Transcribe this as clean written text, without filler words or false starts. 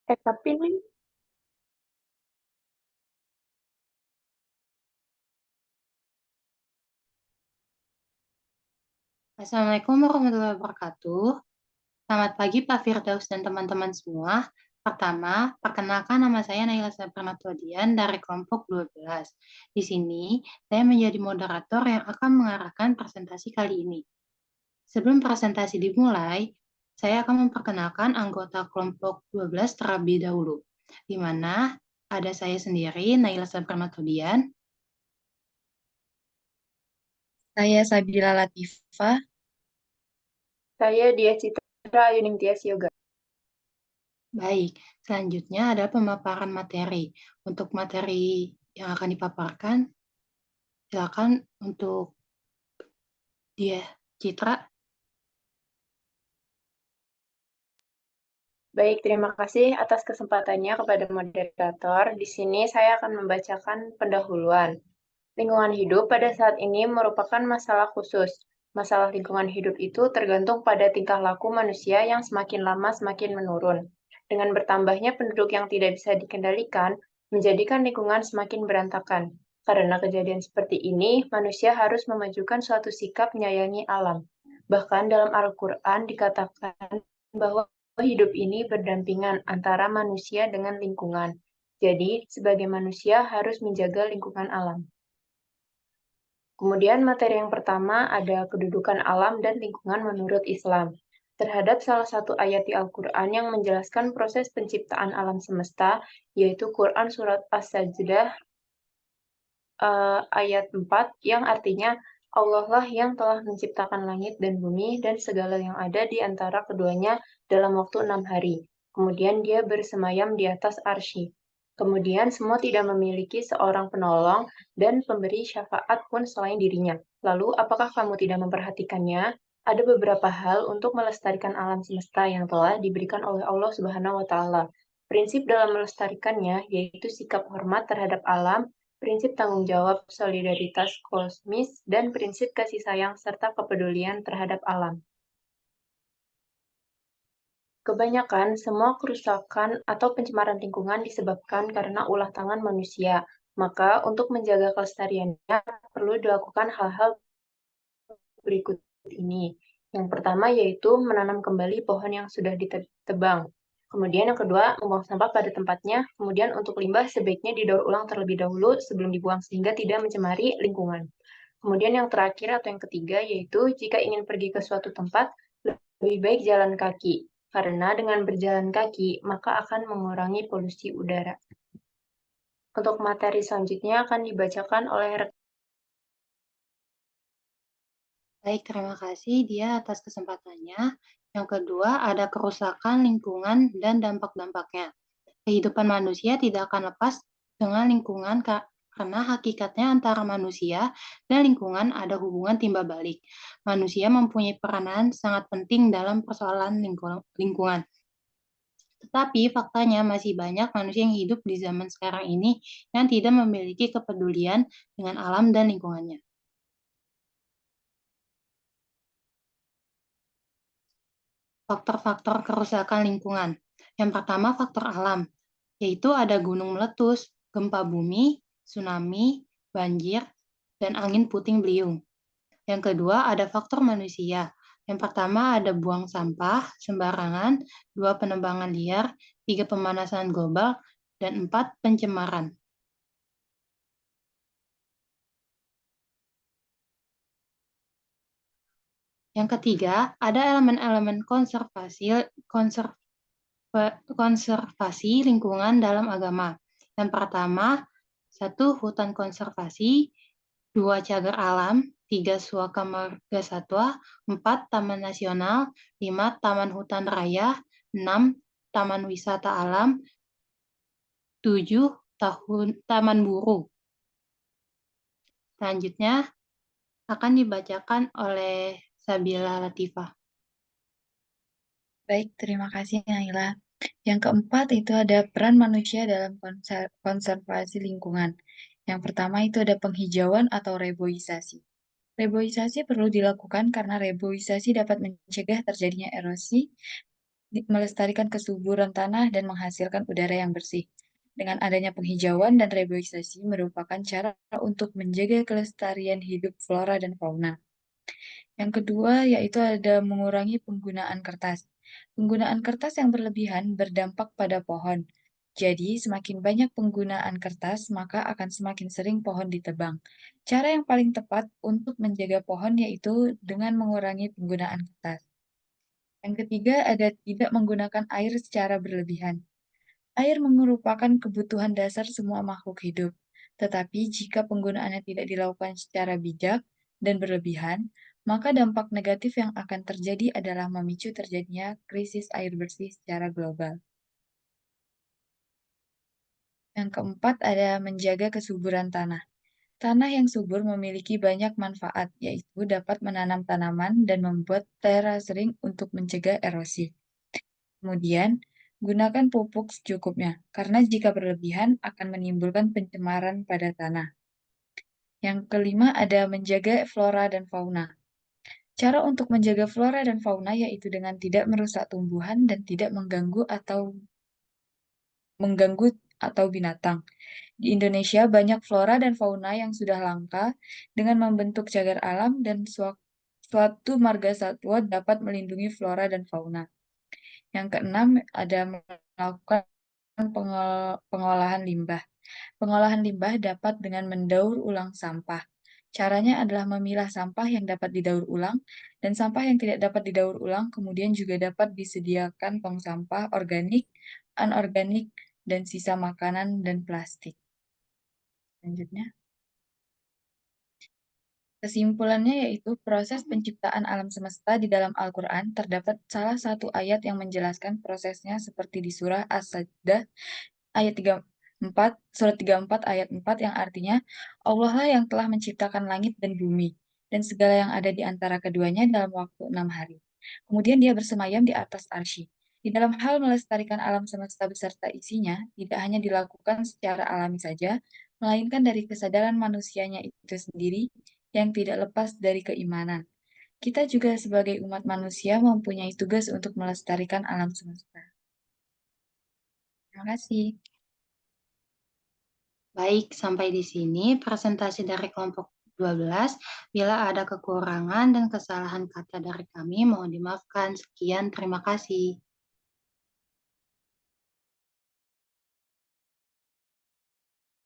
Tapi nih, Assalamualaikum warahmatullahi wabarakatuh. Selamat pagi Pak Firdaus dan teman-teman semua. Pertama, perkenalkan nama saya Naila Sabrnatodian dari kelompok 12. Di sini, saya menjadi moderator yang akan mengarahkan presentasi kali ini. Sebelum presentasi dimulai, saya akan memperkenalkan anggota kelompok 12 terlebih dahulu, di mana ada saya sendiri, Naila Sabrnatodian. Saya Sabila Latifah. saya Dia Citra Ayuningtyas Yoga. Baik, selanjutnya ada pemaparan materi. Untuk materi yang akan dipaparkan, silakan untuk dia, Citra. Baik, terima kasih atas kesempatannya kepada moderator. Di sini saya akan membacakan pendahuluan. Lingkungan hidup pada saat ini merupakan masalah khusus. Masalah lingkungan hidup itu tergantung pada tingkah laku manusia yang semakin lama semakin menurun. Dengan bertambahnya penduduk yang tidak bisa dikendalikan, menjadikan lingkungan semakin berantakan. Karena kejadian seperti ini, manusia harus memajukan suatu sikap menyayangi alam. Bahkan dalam Al-Quran dikatakan bahwa hidup ini berdampingan antara manusia dengan lingkungan. Jadi, sebagai manusia harus menjaga lingkungan alam. Kemudian materi yang pertama ada kedudukan alam dan lingkungan menurut Islam. Terhadap salah satu ayat di Al-Quran yang menjelaskan proses penciptaan alam semesta, yaitu Quran Surat As-Sajdah ayat 4, yang artinya Allah lah yang telah menciptakan langit dan bumi dan segala yang ada di antara keduanya dalam waktu 6 hari. Kemudian dia bersemayam di atas arsy. Kemudian semua tidak memiliki seorang penolong dan pemberi syafaat pun selain dirinya. Lalu, apakah kamu tidak memperhatikannya? Ada beberapa hal untuk melestarikan alam semesta yang telah diberikan oleh Allah Subhanahu wa Ta'ala. Prinsip dalam melestarikannya yaitu sikap hormat terhadap alam, prinsip tanggung jawab, solidaritas kosmis, dan prinsip kasih sayang serta kepedulian terhadap alam. Kebanyakan semua kerusakan atau pencemaran lingkungan disebabkan karena ulah tangan manusia. Maka untuk menjaga kelestariannya perlu dilakukan hal-hal berikut ini. Yang pertama yaitu menanam kembali pohon yang sudah ditebang. Kemudian yang kedua, membuang sampah pada tempatnya. Kemudian untuk limbah sebaiknya didaur ulang terlebih dahulu sebelum dibuang sehingga tidak mencemari lingkungan. Kemudian yang terakhir atau yang ketiga yaitu jika ingin pergi ke suatu tempat, lebih baik jalan kaki. Karena dengan berjalan kaki, maka akan mengurangi polusi udara. Untuk materi selanjutnya akan dibacakan oleh Baik, terima kasih dia atas kesempatannya. Yang kedua, ada kerusakan lingkungan dan dampak-dampaknya. Kehidupan manusia tidak akan lepas dengan lingkungan karena hakikatnya antara manusia dan lingkungan ada hubungan timbal balik. Manusia mempunyai peranan sangat penting dalam persoalan lingkungan. Tetapi faktanya masih banyak manusia yang hidup di zaman sekarang ini yang tidak memiliki kepedulian dengan alam dan lingkungannya. Faktor-faktor kerusakan lingkungan. Yang pertama faktor alam, yaitu ada gunung meletus, gempa bumi, tsunami, banjir, dan angin puting beliung. Yang kedua ada faktor manusia. Yang pertama ada buang sampah sembarangan, 2 penebangan liar, 3 pemanasan global, dan 4 pencemaran. Yang ketiga, ada elemen-elemen konservasi lingkungan dalam agama. Yang pertama, 1 hutan konservasi, 2 cagar alam, 3 suaka marga satwa, 4 taman nasional, 5 taman hutan raya, 6 taman wisata alam, 7 taman buru. Selanjutnya akan dibacakan oleh Sabila Latifah. Baik, terima kasih Naila. Yang keempat itu ada peran manusia dalam konservasi lingkungan. Yang pertama itu ada penghijauan atau reboisasi. Reboisasi perlu dilakukan karena reboisasi dapat mencegah terjadinya erosi melestarikan kesuburan tanah dan menghasilkan udara yang bersih. Dengan adanya penghijauan dan reboisasi merupakan cara untuk menjaga kelestarian hidup flora dan fauna. Yang kedua yaitu ada mengurangi penggunaan kertas. Penggunaan kertas yang berlebihan berdampak pada pohon. Jadi, semakin banyak penggunaan kertas, maka akan semakin sering pohon ditebang. Cara yang paling tepat untuk menjaga pohon yaitu dengan mengurangi penggunaan kertas. Yang ketiga ada tidak menggunakan air secara berlebihan. Air merupakan kebutuhan dasar semua makhluk hidup. Tetapi jika penggunaannya tidak dilakukan secara bijak dan berlebihan, maka dampak negatif yang akan terjadi adalah memicu terjadinya krisis air bersih secara global. Yang keempat ada menjaga kesuburan tanah. Tanah yang subur memiliki banyak manfaat, yaitu dapat menanam tanaman dan membuat terasering untuk mencegah erosi. Kemudian, gunakan pupuk secukupnya, karena jika berlebihan akan menimbulkan pencemaran pada tanah. Yang kelima ada menjaga flora dan fauna. Cara untuk menjaga flora dan fauna yaitu dengan tidak merusak tumbuhan dan tidak mengganggu atau binatang. Di Indonesia banyak flora dan fauna yang sudah langka dengan membentuk cagar alam dan suatu marga satwa dapat melindungi flora dan fauna. Yang keenam ada melakukan pengolahan limbah. Pengolahan limbah dapat dengan mendaur ulang sampah. Caranya adalah memilah sampah yang dapat didaur ulang dan sampah yang tidak dapat didaur ulang kemudian juga dapat disediakan tong sampah organik, anorganik, dan sisa makanan dan plastik. Selanjutnya, kesimpulannya yaitu proses penciptaan alam semesta di dalam Al-Quran terdapat salah satu ayat yang menjelaskan prosesnya seperti di surah As-Sajdah ayat 34, surat 34 ayat 4 yang artinya Allah lah yang telah menciptakan langit dan bumi dan segala yang ada di antara keduanya dalam waktu 6 hari. Kemudian dia bersemayam di atas arsy. Di dalam hal melestarikan alam semesta beserta isinya, tidak hanya dilakukan secara alami saja, melainkan dari kesadaran manusianya itu sendiri yang tidak lepas dari keimanan. Kita juga sebagai umat manusia mempunyai tugas untuk melestarikan alam semesta. Terima kasih. Baik, sampai di sini presentasi dari kelompok 12. Bila ada kekurangan dan kesalahan kata dari kami, mohon dimaafkan. Sekian, terima kasih.